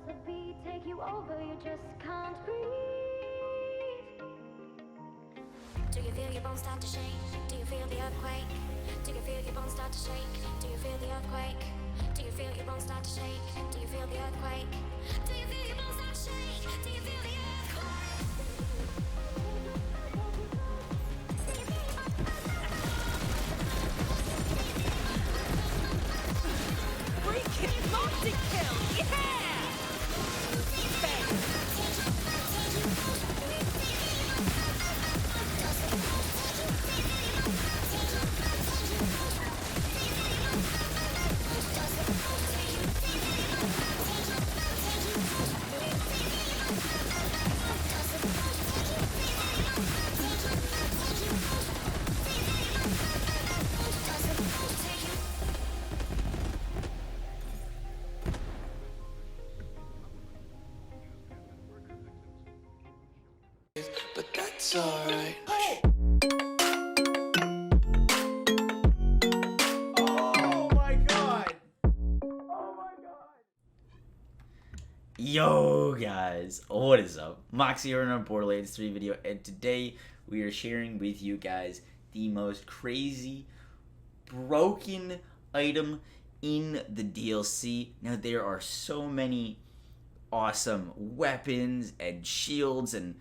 the beat take you over, you just can't breathe. Do you feel your bones start to shake? Do you feel the earthquake? Do you feel your bones start to shake? Do you feel the earthquake? Do you feel your bones start to shake? Do you feel the earthquake? Do you feel your bones start to shake? Do you feel the earthquake? Free kick, Moxsy kill, yeah! Bang. But that's alright. Oh my god! Oh my god! Yo guys, what is up? Moxsy here on our Borderlands 3 video, and today we are sharing with you guys the most crazy, broken item in the DLC. Now there are so many awesome weapons and shields and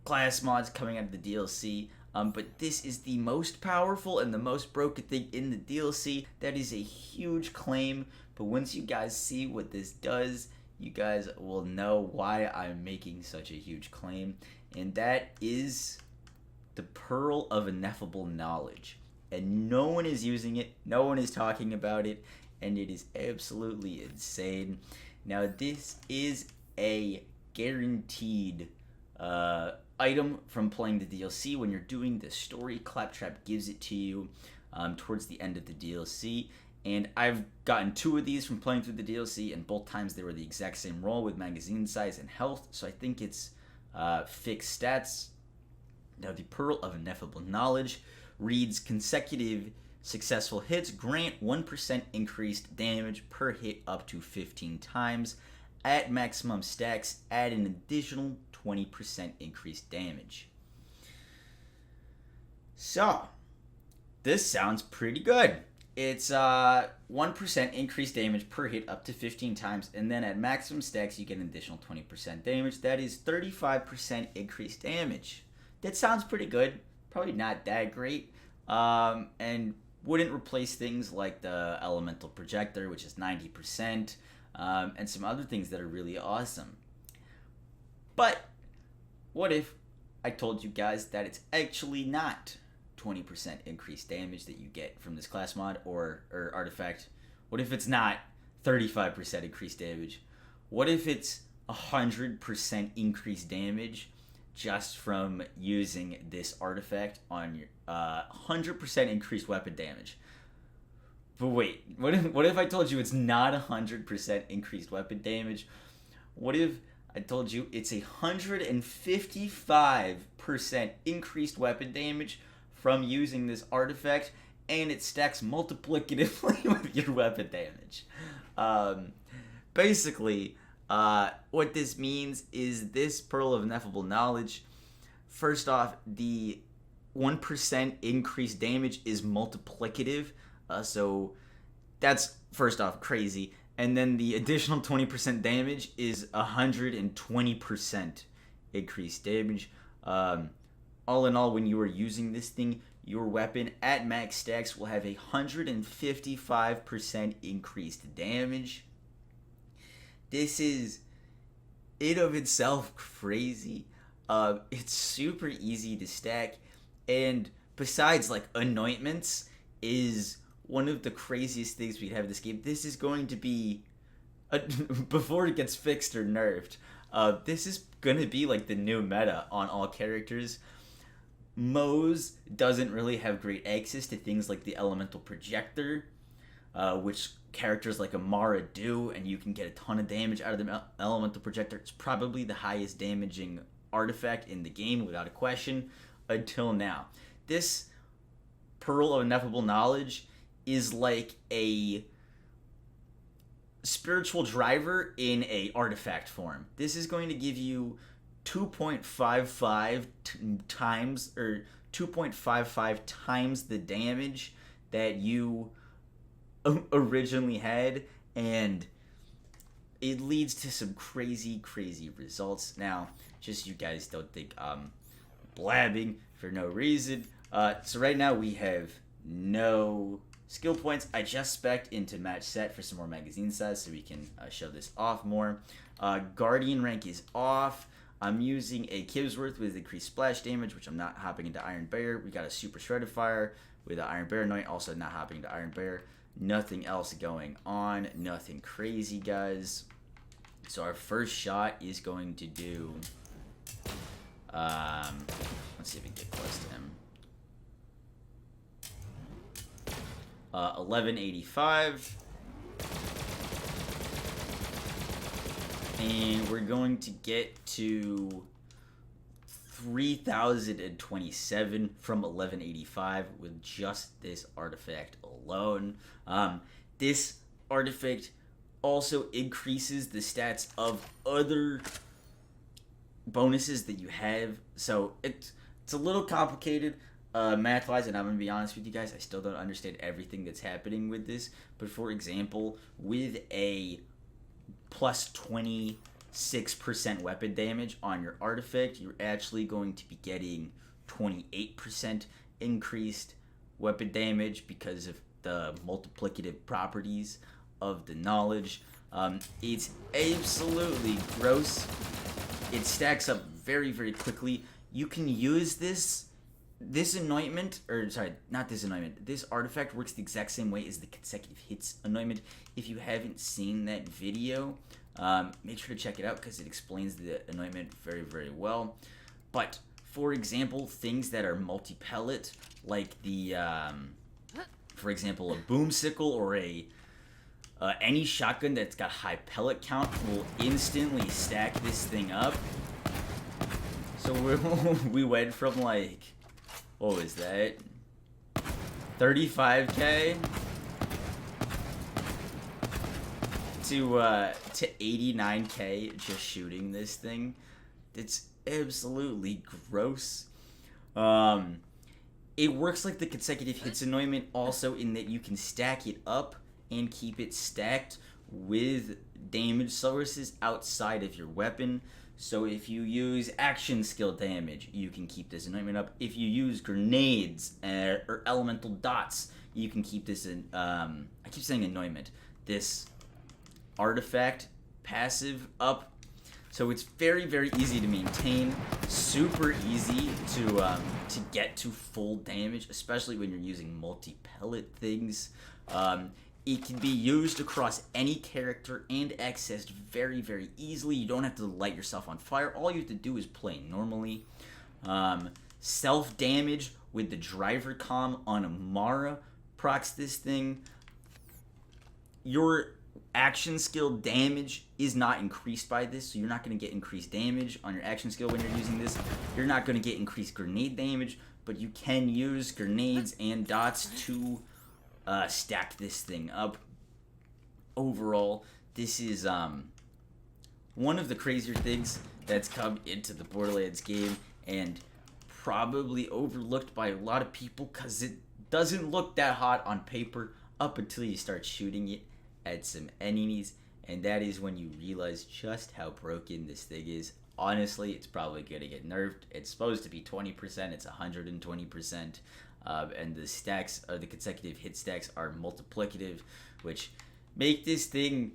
class mods coming out of the DLC, but this is the most powerful and the most broken thing in the DLC. That is a huge claim, but once you guys see what this does, you guys will know why I'm making such a huge claim, and that is the Pearl of Ineffable Knowledge. And no one is using it, no one is talking about it, and it is absolutely insane. Now this is a guaranteed item from playing the DLC. When you're doing the story, Claptrap gives it to you towards the end of the DLC, and I've gotten 2 of these from playing through the DLC, and both times they were the exact same roll with magazine size and health, so I think it's fixed stats. Now the Pearl of Ineffable Knowledge reads: consecutive successful hits grant 1% increased damage per hit up to 15 times. At maximum stacks, add an additional 20% increased damage. So, this sounds pretty good. It's 1% increased damage per hit up to 15 times, and then at maximum stacks, you get an additional 20% damage. That is 35% increased damage. That sounds pretty good. Probably not that great. And wouldn't replace things like the Elemental Projector, which is 90%. And some other things that are really awesome. But what if I told you guys that it's actually not 20% increased damage that you get from this class mod or artifact? What if it's not 35% increased damage? What if it's 100% increased damage just from using this artifact on your 100% increased weapon damage? But wait, what if I told you it's not 100% increased weapon damage? What if I told you it's 155% increased weapon damage from using this artifact, and it stacks multiplicatively with your weapon damage? Basically, what this means is this Pearl of Ineffable Knowledge, first off, the 1% increased damage is multiplicative. So that's first off crazy, and then the additional 20% damage is 120% increased damage. All in all, when you are using this thing, your weapon at max stacks will have 155% increased damage. This is in of itself crazy. It's super easy to stack, and besides like anointments is one of the craziest things we have in this game. This is going to be, before it gets fixed or nerfed, this is going to be like the new meta on all characters. Moze doesn't really have great access to things like the Elemental Projector, which characters like Amara do, and you can get a ton of damage out of the Elemental Projector. It's probably the highest damaging artifact in the game, without a question, until now. This Pearl of Ineffable Knowledge is like a spiritual driver in a artifact form. This is going to give you 2.55 times, or 2.55 times the damage that you originally had, and it leads to some crazy results. Now, just so you guys don't think I'm blabbing for no reason, so right now we have no skill points. I just spec'd into match set for some more magazine size so we can show this off more. Guardian rank is off. I'm using a Kibsworth with increased splash damage, which I'm not hopping into Iron Bear. We got a Super Shredded Fire with an Iron Bear Knight, also not hopping into Iron Bear. Nothing else going on. Nothing crazy, guys. So our first shot is going to do... let's see if we can get close to him. 1185. And we're going to get to 3027 from 1185 with just this artifact alone. This artifact also increases the stats of other bonuses that you have, so it's a little complicated math-wise, and I'm gonna be honest with you guys, I still don't understand everything that's happening with this. But for example, with a plus 26% weapon damage on your artifact, you're actually going to be getting 28% increased weapon damage because of the multiplicative properties of the knowledge. It's absolutely gross. It stacks up very quickly. You can use this anointment, or sorry, not this anointment. This artifact works the exact same way as the consecutive hits anointment. If you haven't seen that video, make sure to check it out because it explains the anointment very well. But for example, things that are multi-pellet, like the, for example, a boomsicle or a any shotgun that's got high pellet count will instantly stack this thing up. So we went from like, what was that? 35k to 89k just shooting this thing. It's absolutely gross. It works like the consecutive hits anointment also in that you can stack it up and keep it stacked with damage sources outside of your weapon. So if you use action skill damage, you can keep this anointment up. If you use grenades or elemental dots, you can keep this in, I keep saying anointment, this artifact passive up. So it's very easy to maintain, super easy to get to full damage, especially when you're using multi-pellet things. It can be used across any character and accessed very easily. You don't have to light yourself on fire. All you have to do is play normally. Self-damage with the driver comm on Amara procs this thing. Your action skill damage is not increased by this, so you're not going to get increased damage on your action skill when you're using this. You're not going to get increased grenade damage, but you can use grenades and dots to stack this thing up. Overall, this is one of the crazier things that's come into the Borderlands game, and probably overlooked by a lot of people because it doesn't look that hot on paper up until you start shooting it at some enemies, and that is when you realize just how broken this thing is. Honestly, it's probably gonna get nerfed. It's supposed to be 20%, it's 120%. And the stacks, the consecutive hit stacks, are multiplicative, which make this thing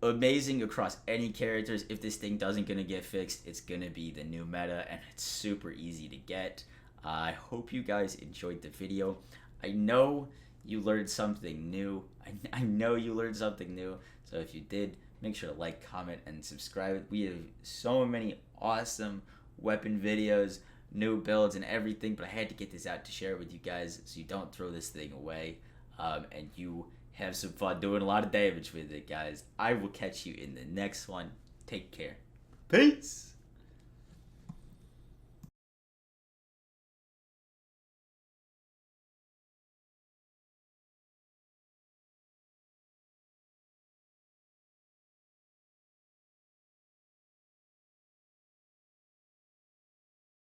amazing across any characters. If this thing doesn't gonna get fixed, it's gonna be the new meta, and it's super easy to get. I hope you guys enjoyed the video. I know you learned something new. I know you learned something new. So if you did, make sure to like, comment, and subscribe. We have so many awesome weapon videos, new builds, and everything, but I had to get this out to share with you guys so you don't throw this thing away, and you have some fun doing a lot of damage with it, guys. I will catch you in the next one. Take care. Peace!